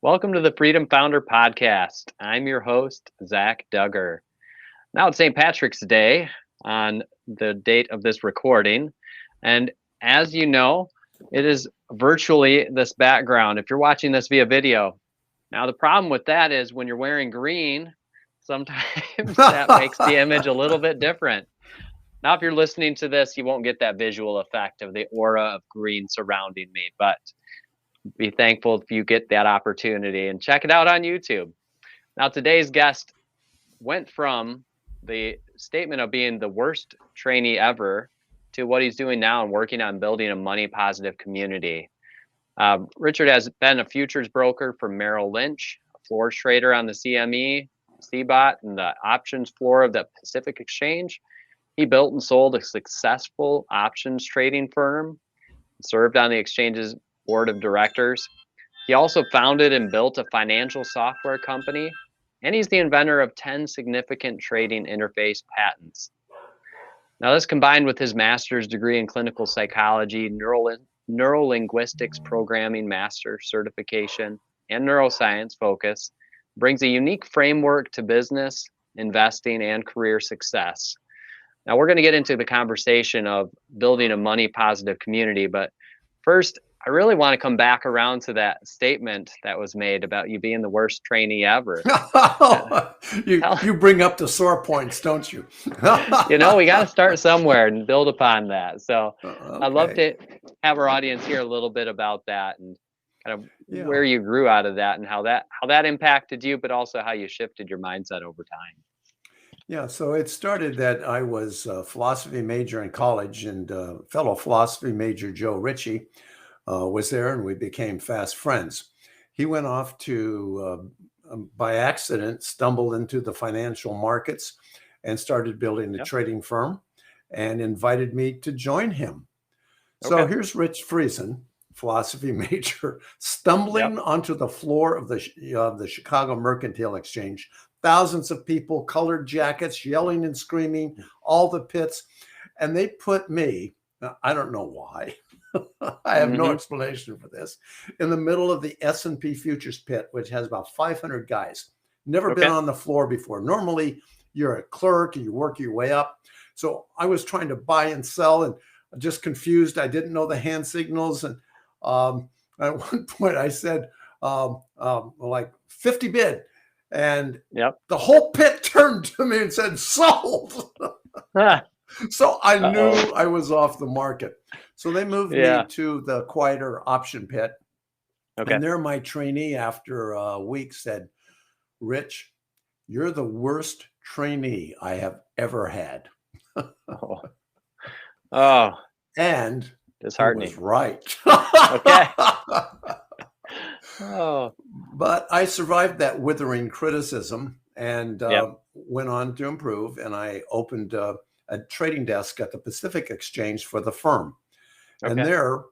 Welcome to the Freedom Founder Podcast. I'm your host, Zach Duggar. Now it's St. Patrick's Day on the date of this recording. And as you know, it is virtually this background if you're watching this via video. Now, the problem with that is when you're wearing green, sometimes that makes the image a little bit different. Now, if you're listening to this, you won't get that visual effect of the aura of green surrounding me, but be thankful if you get that opportunity and check it out on YouTube. Now, today's guest went from the statement of being the worst trainee ever to what he's doing now and working on building a money positive community. Richard has been a futures broker for Merrill Lynch, a floors trader on the CME, CBOT, and the options floor of the Pacific Exchange. He built and sold a successful options trading firm, served on the exchange's board of directors. He also founded and built a financial software company, and he's the inventor of 10 significant trading interface patents. Now, this combined with his master's degree in clinical psychology, neurolinguistics programming master certification, and neuroscience focus, brings a unique framework to business, investing, and career success. Now, we're going to get into the conversation of building a money positive community, but first, I really want to come back around to that statement that was made about you being the worst trainee ever. You bring up the sore points, don't you? We got to start somewhere and build upon that. So okay. I'd love to have our audience hear a little bit about that and kind of where you grew out of that and how that impacted you, but also how you shifted your mindset over time. Yeah, so it started that I was a philosophy major in college, and fellow philosophy major Joe Ritchie was there, and we became fast friends. He went off to, by accident, stumbled into the financial markets and started building a trading firm and invited me to join him. So here's Rich Friesen, philosophy major, stumbling onto the floor of the Chicago Mercantile Exchange. Thousands of people, colored jackets, yelling and screaming, all the pits. And they put me, I don't know why, I have no explanation for this, in the middle of the S&P futures pit, which has about 500 guys. Never been on the floor before. Normally, you're a clerk and you work your way up. So I was trying to buy and sell and just confused. I didn't know the hand signals. And at one point I said, like 50 bid. And the whole pit turned to me and said, sold. So I knew I was off the market. So they moved me to the quieter option pit. And there my trainee after a week said, Rich, you're the worst trainee I have ever had. And disheartening. He was right. But I survived that withering criticism and went on to improve. And I opened a trading desk at the Pacific Exchange for the firm. And there,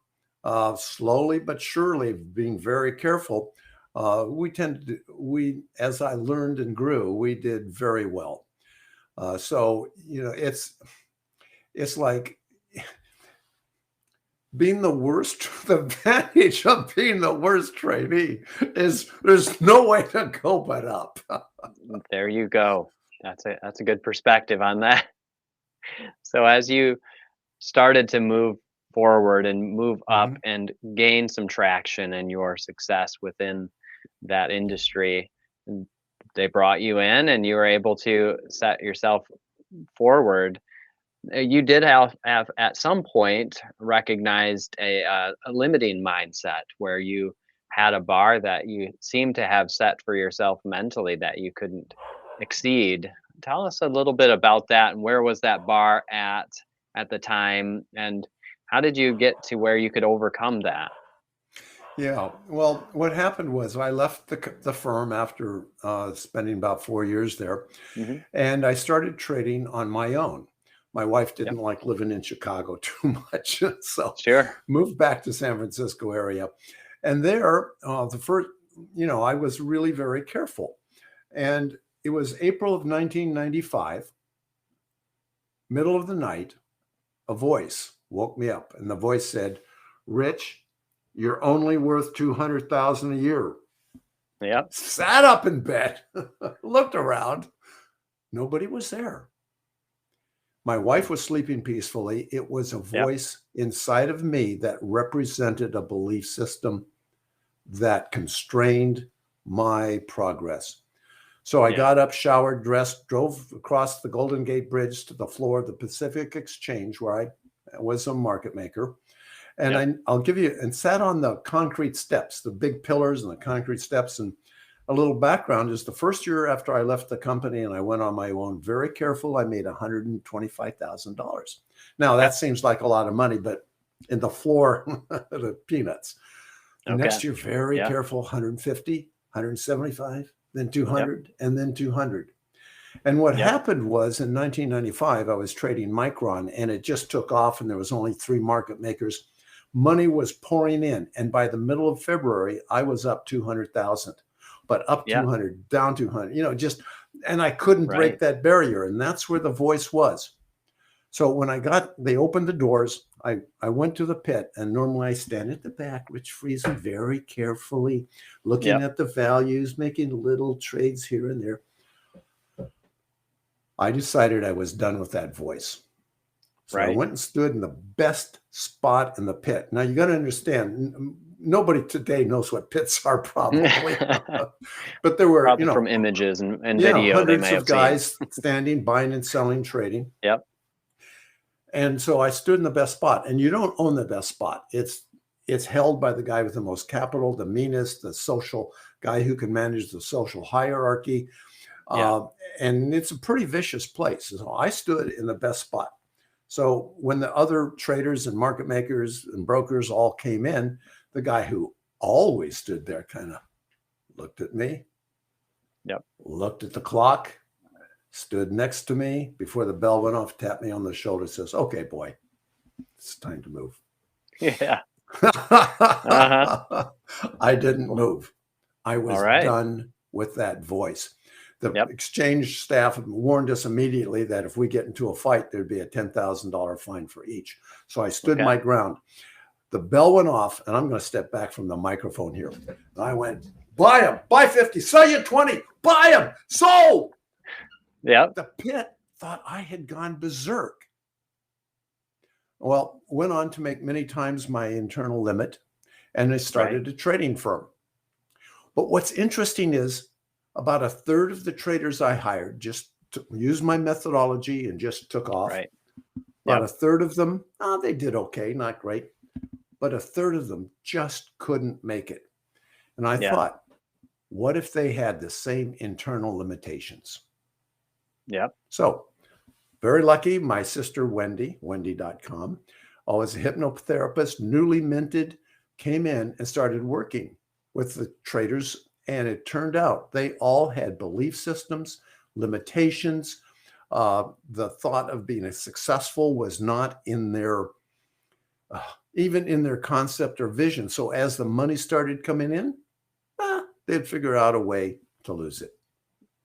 slowly but surely, being very careful, as I learned and grew, we did very well. So, it's like being the worst, the advantage of being the worst trainee is there's no way to go but up. There you go. That's a good perspective on that. So as you started to move forward and move up and gain some traction in your success within that industry, they brought you in and you were able to set yourself forward. You did have at some point recognized a limiting mindset where you had a bar that you seemed to have set for yourself mentally that you couldn't exceed. Tell us a little bit about that and where was that bar at the time and how did you get to where you could overcome that? Yeah, well, what happened was I left the firm after spending about 4 years there, and I started trading on my own. My wife didn't like living in Chicago too much, so moved back to San Francisco area. And there, I was really very careful. And it was April of 1995, middle of the night, a voice woke me up. And the voice said, Rich, you're only worth $200,000 a year. Yep. Sat up in bed, looked around. Nobody was there. My wife was sleeping peacefully. It was a Yep. voice inside of me that represented a belief system that constrained my progress. So I got up, showered, dressed, drove across the Golden Gate Bridge to the floor of the Pacific Exchange, where I was a market maker. And I'll give you, and sat on the concrete steps, the big pillars and the concrete steps. And a little background is the first year after I left the company and I went on my own, very careful, I made $125,000. Now that seems like a lot of money, but in the floor, the peanuts. The next year, very careful, 150, 175, then 200, and then 200. And what happened was in 1995, I was trading Micron and it just took off and there was only 3 market makers. Money was pouring in. And by the middle of February, I was up 200,000, but up 200, down 200, and I couldn't break that barrier. And that's where the voice was. So when they opened the doors, I went to the pit, and normally I stand at the back, Rich Friesen, very carefully looking at the values, making little trades here and there. I decided I was done with that voice. So I went and stood in the best spot in the pit. Now you got to understand, nobody today knows what pits are probably, but there were, probably from images and video, hundreds they may of guys standing, buying and selling, trading. Yep. And so I stood in the best spot, and you don't own the best spot. It's held by the guy with the most capital, the meanest, the social guy who can manage the social hierarchy. And it's a pretty vicious place. So I stood in the best spot. So when the other traders and market makers and brokers all came in, the guy who always stood there kind of looked at me, looked at the clock, stood next to me before the bell went off, tapped me on the shoulder, says, "Okay, boy, it's time to move." Yeah. I didn't move. I was done with that voice. The exchange staff warned us immediately that if we get into a fight, there'd be a $10,000 fine for each. So I stood my ground. The bell went off, and I'm going to step back from the microphone here. And I went, "Buy them, buy 50, sell you 20, buy them, sold." The pit thought I had gone berserk. Well, went on to make many times my internal limit, and I started a trading firm. But what's interesting is about a third of the traders I hired just used my methodology and just took off. About a third of them, they did okay, not great. But a third of them just couldn't make it. And I thought, what if they had the same internal limitations? So very lucky, my sister Wendy, Wendy.com, always a hypnotherapist, newly minted, came in and started working with the traders. And it turned out they all had belief systems, limitations. The thought of being successful was not in their, even in their concept or vision. So as the money started coming in, they'd figure out a way to lose it.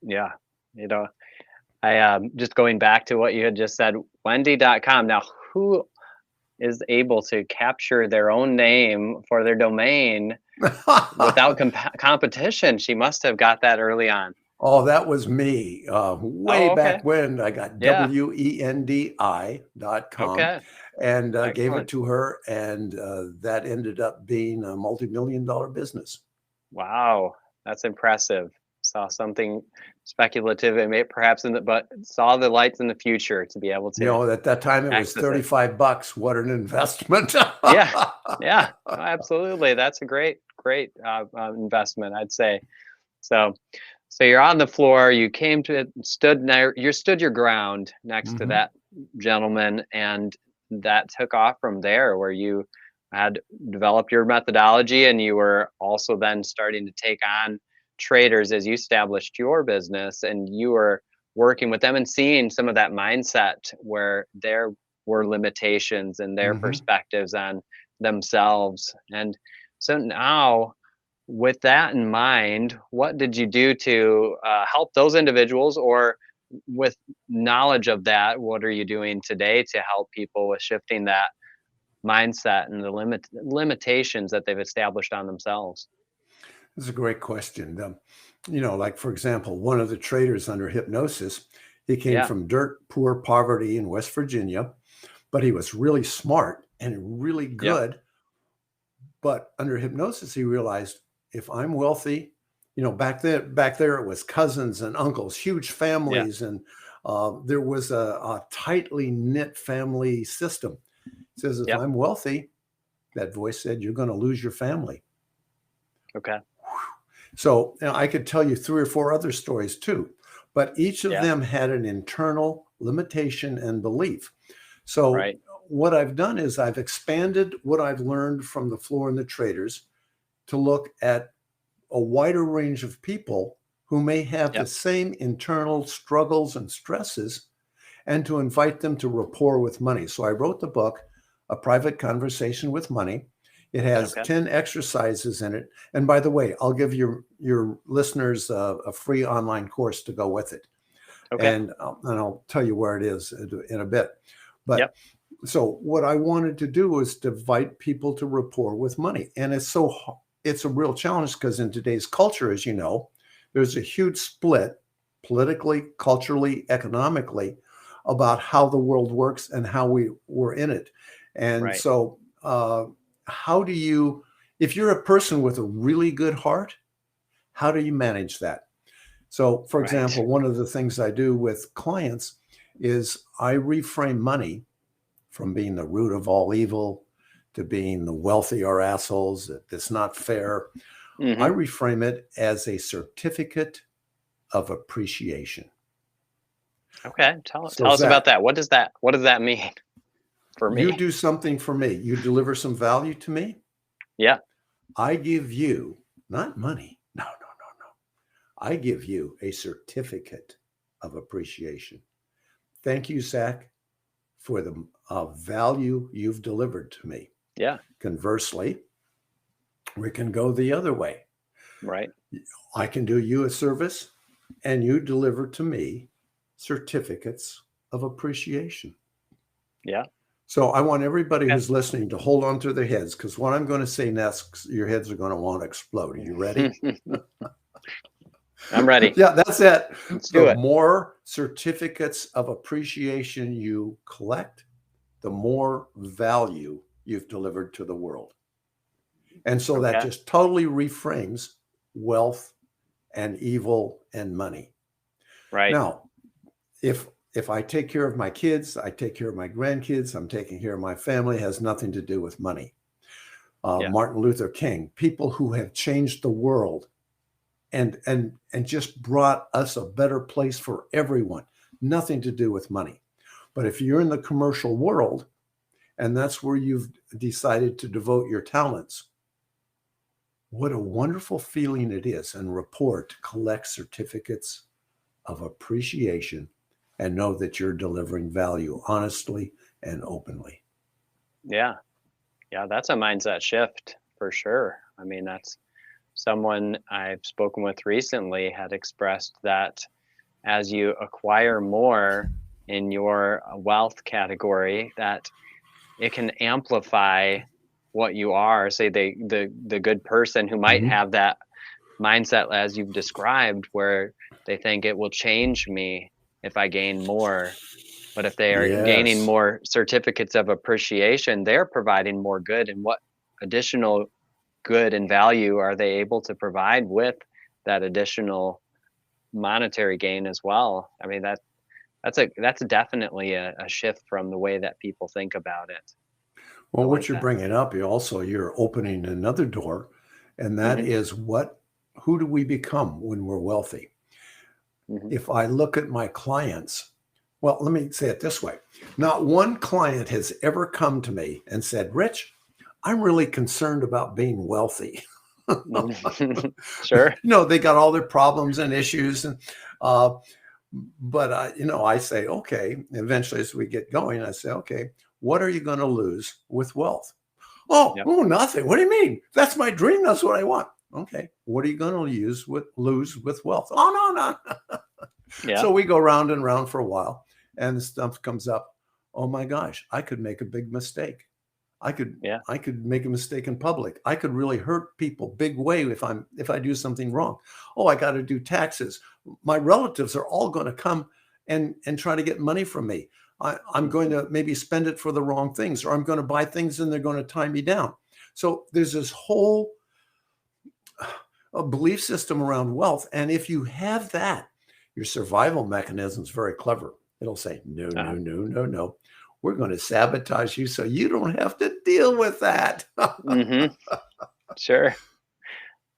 Yeah. I just going back to what you had just said, Wendy.com. Now, who is able to capture their own name for their domain without competition? She must have got that early on. Oh, that was me. Way back when I got WENDI.com and gave it to her. And that ended up being a multi-million-dollar business. Wow. That's impressive. Saw something speculative and perhaps but saw the lights in the future to be able to. At that time it was $35. What an investment. Yeah, absolutely. That's a great investment, I'd say. So you're on the floor, you stood your ground next to that gentleman, and that took off from there, where you had developed your methodology and you were also then starting to take on traders as you established your business, and you were working with them and seeing some of that mindset where there were limitations and their perspectives on themselves. And so now, with that in mind, what did you do to help those individuals, or with knowledge of that, what are you doing today to help people with shifting that mindset and the limitations that they've established on themselves? It's a great question. Like for example, one of the traders under hypnosis, he came Yeah. from dirt poor poverty in West Virginia, but he was really smart and really Yep. good. But under hypnosis, he realized if I'm wealthy, back there it was cousins and uncles, huge Yeah. families, and there was a tightly knit family system. He says, if Yep. I'm wealthy, that voice said, you're going to lose your family. Okay. So I could tell you 3 or 4 other stories too, but each of Yeah. them had an internal limitation and belief. So Right. what I've done is I've expanded what I've learned from the floor and the traders to look at a wider range of people who may have the Yep. same internal struggles and stresses, and to invite them to rapport with money. So I wrote the book, A Private Conversation with Money. It has Okay. 10 exercises in it. And by the way, I'll give your listeners a free online course to go with it. Okay. And I'll tell you where it is in a bit. But Yep. so what I wanted to do was to invite people to rapport with money. And it's a real challenge because in today's culture, as you know, there's a huge split politically, culturally, economically about how the world works and how we're in it. And Right. so how do you, if you're a person with a really good heart, how do you manage that? So, for Right. example, one of the things I do with clients is I reframe money from being the root of all evil to being the wealthy are assholes, that's not fair. I Mm-hmm. reframe it as a certificate of appreciation. Okay. Tell So, us about Zach, that. What does that mean for you me? do something for me. You deliver some value to me. Yeah. I give you not money. No. I give you a certificate of appreciation. Thank you, Zach, for the value you've delivered to me. Yeah. Conversely, we can go the other way. Right. I can do you a service and you deliver to me certificates of appreciation. Yeah. So I want everybody Okay. who's listening to hold on to their heads, because what I'm going to say next, your heads are going to want to explode. Are you ready? I'm ready. Yeah, that's it. Let's do The it. more certificates of appreciation you collect, the more value you've delivered to the world. And so that Okay. just totally reframes wealth and evil and money. Right. Now, if I take care of my kids, I take care of my grandkids, I'm taking care of my family, has nothing to do with money. Yeah. Martin Luther King, people who have changed the world and just brought us a better place for everyone, nothing to do with money. But if you're in the commercial world and that's where you've decided to devote your talents, what a wonderful feeling it is and rapport to collect certificates of appreciation and know that you're delivering value honestly and openly. Yeah. Yeah. That's a mindset shift for sure. I mean, that's someone I've spoken with recently had expressed that as you acquire more in your wealth category, that it can amplify what you are. Say the good person who might have that mindset as you've described, where they think it will change me if I gain more. But if they are gaining Yes. more certificates of appreciation, they're providing more good. And what additional good and value are they able to provide with that additional monetary gain as well? I mean, that's definitely a shift from the way that people think about it. I Well, like what you're that. bringing up, you're opening another door, and that Hmm. is who do we become when we're wealthy? Hmm. If I look at my clients, well, let me say it this way. Not one client has ever come to me and said, Rich, I'm really concerned about being wealthy. Sure. They got all their problems and issues, and but I say, okay. Eventually, as we get going, I say, okay, what are you going to lose with wealth? Yep. Oh, nothing. What do you mean? That's my dream. That's what I want. Okay, what are you going to lose with wealth? Oh, no. Yeah. So we go round and round for a while, and the stuff comes up. Oh my gosh, I could make a big mistake. I could Yeah. I could make a mistake in public. I could really hurt people big way if I do something wrong. Oh, I got to do taxes. My relatives are all going to come and try to get money from me. I'm going Mhm. to maybe spend it for the wrong things, or I'm going to buy things and they're going to tie me down. So there's this whole a belief system around wealth. And if you have that, your survival mechanism is very clever. It'll say, no, no, Uh-huh. no, no, no. We're going to sabotage you so you don't have to deal with that. Hmm. Sure.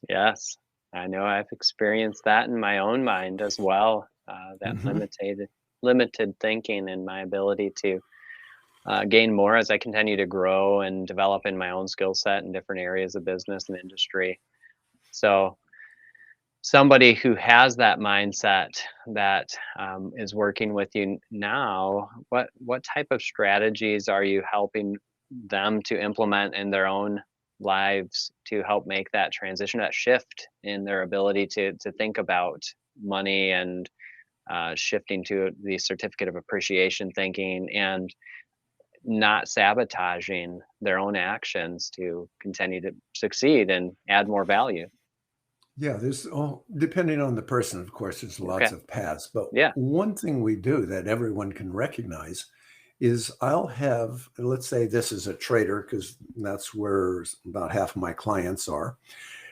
Yes. I know I've experienced that in my own mind as well. That Mhm. limited thinking and my ability to gain more as I continue to grow and develop in my own skill set in different areas of business and industry. So somebody who has that mindset that is working with you now, what type of strategies are you helping them to implement in their own lives to help make that transition, that shift in their ability to think about money and shifting to the certificate of appreciation thinking and not sabotaging their own actions to continue to succeed and add more value? Yeah, there's depending on the person, of course, there's lots Okay. of paths. But Yeah. one thing we do that everyone can recognize is I'll have, let's say this is a trader, because that's where about half of my clients are.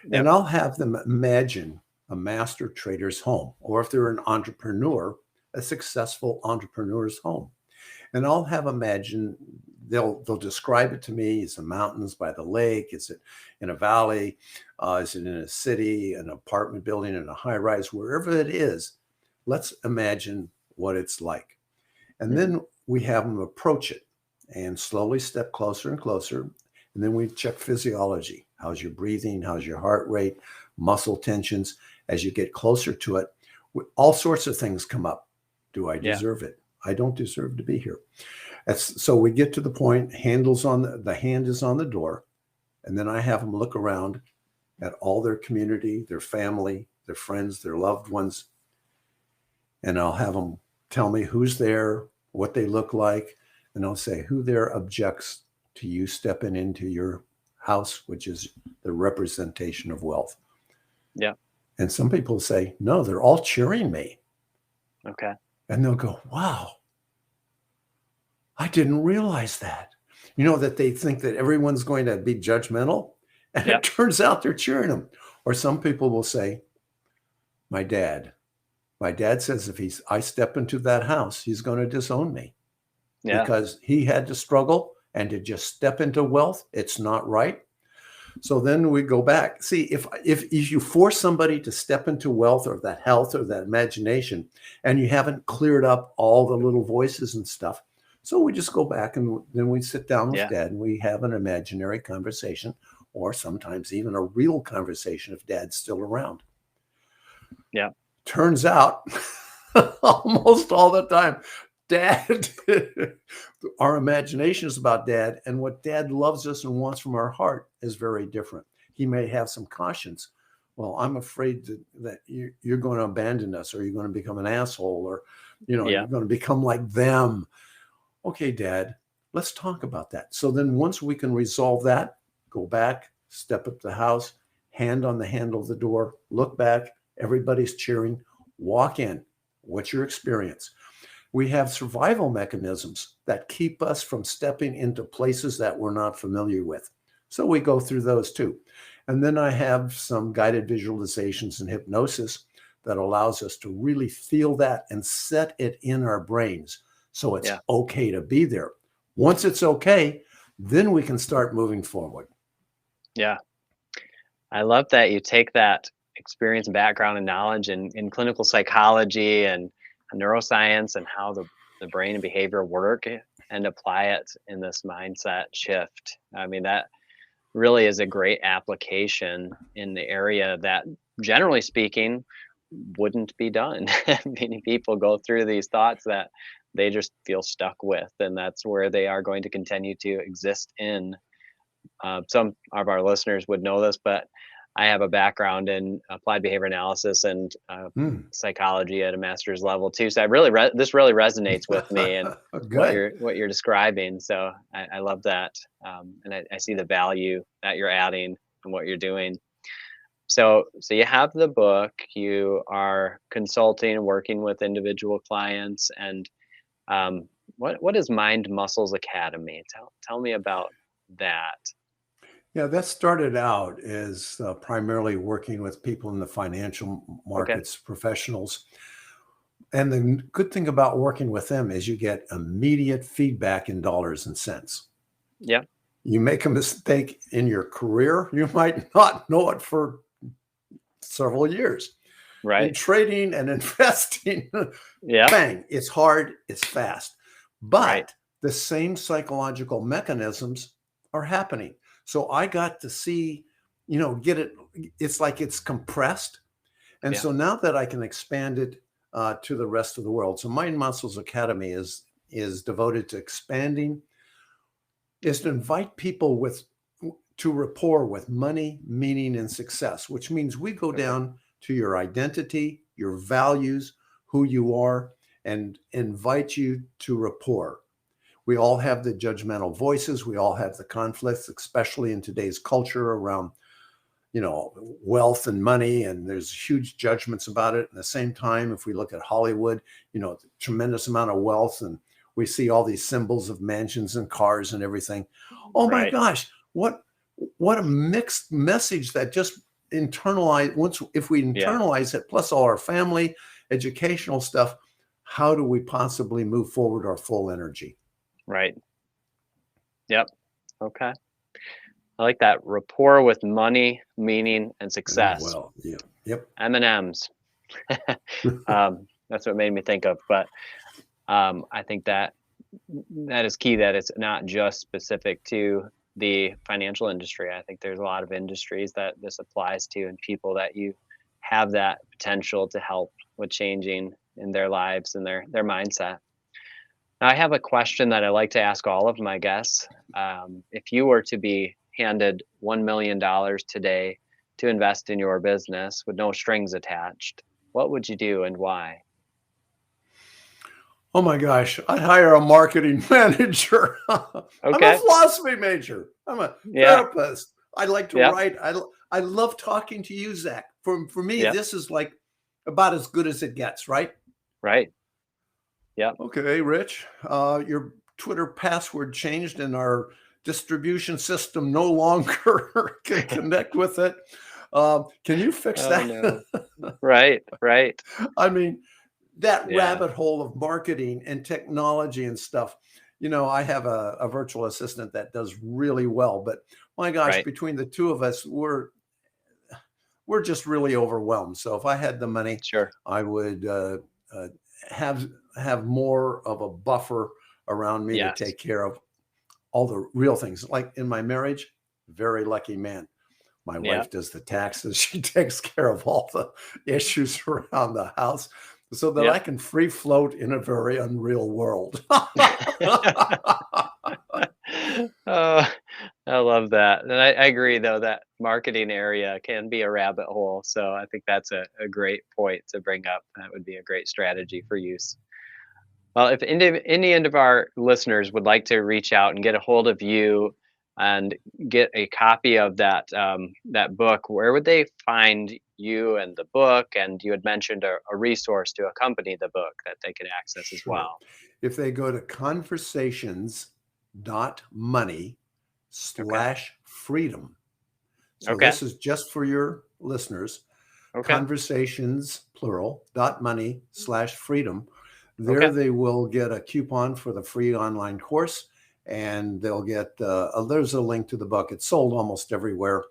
And Yep. I'll have them imagine a master trader's home, or if they're an entrepreneur, a successful entrepreneur's home. And I'll have imagine they'll describe it to me. Is it mountains by the lake? Is it in a valley? Is it in a city, an apartment building, in a high rise? Wherever it is, let's imagine what it's like. And Mhm. then we have them approach it and slowly step closer and closer. And then we check physiology. How's your breathing? How's your heart rate? Muscle tensions. As you get closer to it, all sorts of things come up. Do I Yeah. deserve it? I don't deserve to be here. So we get to the point, handles on the hand is on the door. And then I have them look around at all their community, their family, their friends, their loved ones. And I'll have them tell me who's there, what they look like. And I'll say who there objects to you stepping into your house, which is the representation of wealth. Yeah. And some people say, no, they're all cheering me. Okay. And they'll go, wow, I didn't realize that. That they think that everyone's going to be judgmental. And it Yep. turns out they're cheering them. Or some people will say, my dad. My dad says if I step into that house, he's going to disown me Yeah. because he had to struggle and to just step into wealth. It's not right. So then we go back. See, if you force somebody to step into wealth or that health or that imagination, and you haven't cleared up all the little voices and stuff, so we just go back and then we sit down with Yeah. dad and we have an imaginary conversation, or sometimes even a real conversation if dad's still around. Yeah. Turns out, almost all the time, dad, our imagination is about dad, and what dad loves us and wants from our heart is very different. He may have some cautions. Well, I'm afraid that you're going to abandon us, or you're going to become an asshole, or Yeah. you're going to become like them. Okay, dad, let's talk about that. So then once we can resolve that, go back, step up the house, hand on the handle of the door, look back, everybody's cheering, walk in. What's your experience? We have survival mechanisms that keep us from stepping into places that we're not familiar with. So we go through those too. And then I have some guided visualizations and hypnosis that allows us to really feel that and set it in our brains. So it's Yeah. okay to be there. Once it's okay, then we can start moving forward. Yeah. I love that you take that experience, background, and knowledge in clinical psychology and neuroscience and how the brain and behavior work and apply it in this mindset shift. I mean, that really is a great application in the area that, generally speaking, wouldn't be done. Many people go through these thoughts that they just feel stuck with, and that's where they are going to continue to exist in. Some of our listeners would know this, but I have a background in applied behavior analysis and Hmm. psychology at a master's level too. So I really this really resonates with me and Good. what you're describing. So I love that, and I see the value that you're adding and what you're doing. So you have the book. You are consulting and working with individual clients, and what is Mind Muscles Academy? Tell me about that. Yeah, that started out as primarily working with people in the financial Okay. markets, professionals. And the good thing about working with them is you get immediate feedback in dollars and cents. Yeah. You make a mistake in your career, you might not know it for several years. In Right. trading and investing, Yeah. bang, it's hard, it's fast. Right. But the same psychological mechanisms are happening. So I got to see, get it. It's like it's compressed. And Yeah. so now that I can expand it to the rest of the world. So Mind Muscles Academy is devoted to expanding, is to invite people to rapport with money, meaning, and success, which means we go Okay. down to your identity, your values, who you are, and invite you to rapport. We all have the judgmental voices. We all have the conflicts, especially in today's culture around, wealth and money. And there's huge judgments about it. At the same time, if we look at Hollywood, tremendous amount of wealth, and we see all these symbols of mansions and cars and everything. Oh my Right. gosh, what a mixed message that just if we internalize it, plus all our family, educational stuff, how do we possibly move forward our full energy? Right. Yep. Okay. I like that rapport with money, meaning, and success. Well, yeah, yep. M&Ms. That's what made me think of. But I think that is key. That it's not just specific to the financial industry. I think there's a lot of industries that this applies to, and people that you have that potential to help with changing in their lives and their mindset. Now, I have a question that I like to ask all of my guests. If you were to be handed $1 million today to invest in your business with no strings attached, what would you do and why? Oh my gosh, I'd hire a marketing manager. I'm a Okay. philosophy major. I'm a Yeah. therapist. I like to Yeah. write. I love talking to you, Zach. For me, Yeah. this is like about as good as it gets, right? Right. Yeah. Okay, Rich, your Twitter password changed and our distribution system no longer can connect with it. Can you fix Oh that? no. Right. Right. I mean, that Yeah. rabbit hole of marketing and technology and stuff. I have a virtual assistant that does really well, but my gosh, Right. between the two of us, we're just really overwhelmed. So if I had the money, Sure. I would have more of a buffer around me to Yes. take care of all the real things. Like in my marriage, very lucky man. My Yeah. wife does the taxes. She takes care of all the issues around the house so that I Yep. can free float in a very unreal world. Oh, I love that. And I agree, though, that marketing area can be a rabbit hole. So I think that's a great point to bring up. That would be a great strategy for use. Well, if any end of our listeners would like to reach out and get a hold of you and get a copy of that book, where would they find you and the book? And you had mentioned a resource to accompany the book that they could access as Sure. well. If they go to conversations.money/freedom. So Okay. this is just for your listeners. Okay. Conversations, plural, .money/freedom. There Okay. they will get a coupon for the free online course, and they'll get, there's a link to the book. It's sold almost everywhere.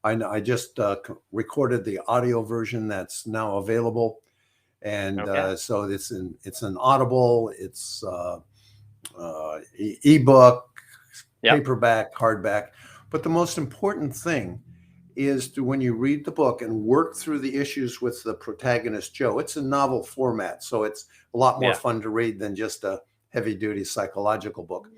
I just recorded the audio version that's now available. And Okay. so it's an Audible, it's ebook, Yep. paperback, hardback. But the most important thing is when you read the book and work through the issues with the protagonist, Joe. It's a novel format, so it's a lot more Yeah. fun to read than just a heavy-duty psychological book.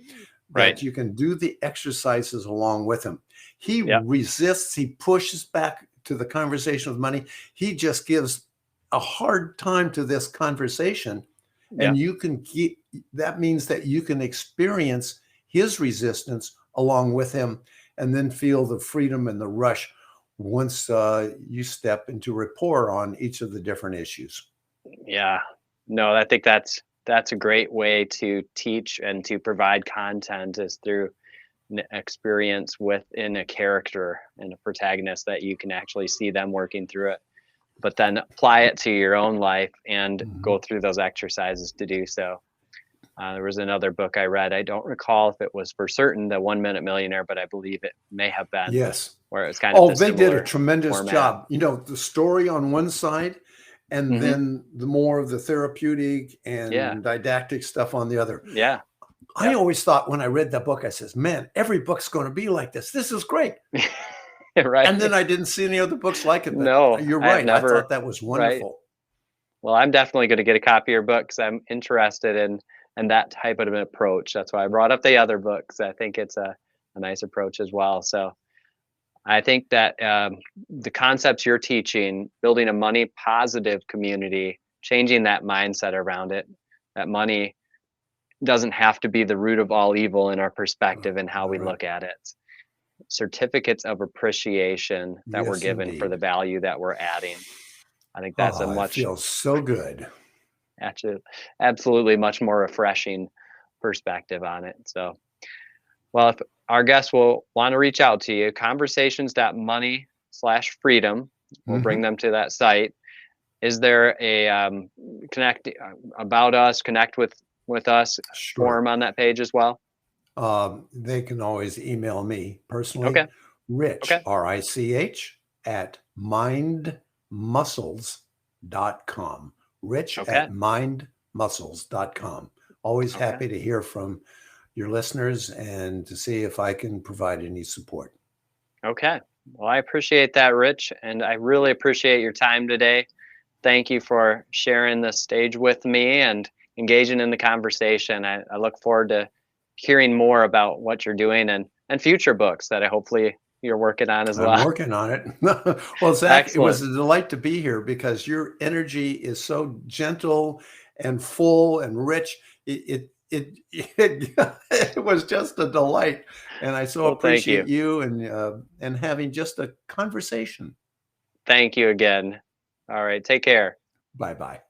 Right. That you can do the exercises along with him. He Yep. resists, he pushes back to the conversation with money. He just gives a hard time to this conversation. Yeah. And that means that you can experience his resistance along with him, and then feel the freedom and the rush once you step into rapport on each of the different issues. Yeah. No, I think that's a great way to teach and to provide content, is through experience within a character and a protagonist, that you can actually see them working through it, but then apply it to your own life and go through those exercises to do so. There was another book I read. I don't recall if it was for certain the 1 Minute Millionaire, but I believe it may have been. Yes. Where it was kind of they did a tremendous format. job. You know, the story on one side, and then the more of the therapeutic and didactic stuff on the other. Yeah. I always thought when I read that book, I says, man, every book's going to be like this. This is great. Right. And then I didn't see any other books like it. No, you're right. I thought that was wonderful. Right. Well, I'm definitely going to get a copy of your book, because I'm interested in that type of an approach. That's why I brought up the other books. I think it's a nice approach as well. So I think that the concepts you're teaching, building a money positive community, changing that mindset around it, that money doesn't have to be the root of all evil in our perspective and how we look at it. Certificates of appreciation that we're given for the value that we're adding. I think that's it feels so good. Actually, absolutely much more refreshing perspective on it. So, well, if our guests will want to reach out to you, conversations.money/freedom, we'll bring them to that site. Is there a connect with us form on that page as well? They can always email me personally. Okay. Rich, R-I-C-H, at mindmuscles.com. Rich at mindmuscles.com. Always happy to hear from your listeners and to see if I can provide any support. Okay. Well, I appreciate that, Rich, and I really appreciate your time today. Thank you for sharing the stage with me and engaging in the conversation. I look forward to hearing more about what you're doing and future books that I hopefully you're working on as well. I'm working on it. Well, Zach, Excellent. It was a delight to be here, because your energy is so gentle and full and rich. It was just a delight, and I so appreciate you and having just a conversation. Thank you again. All right, take care. Bye-bye.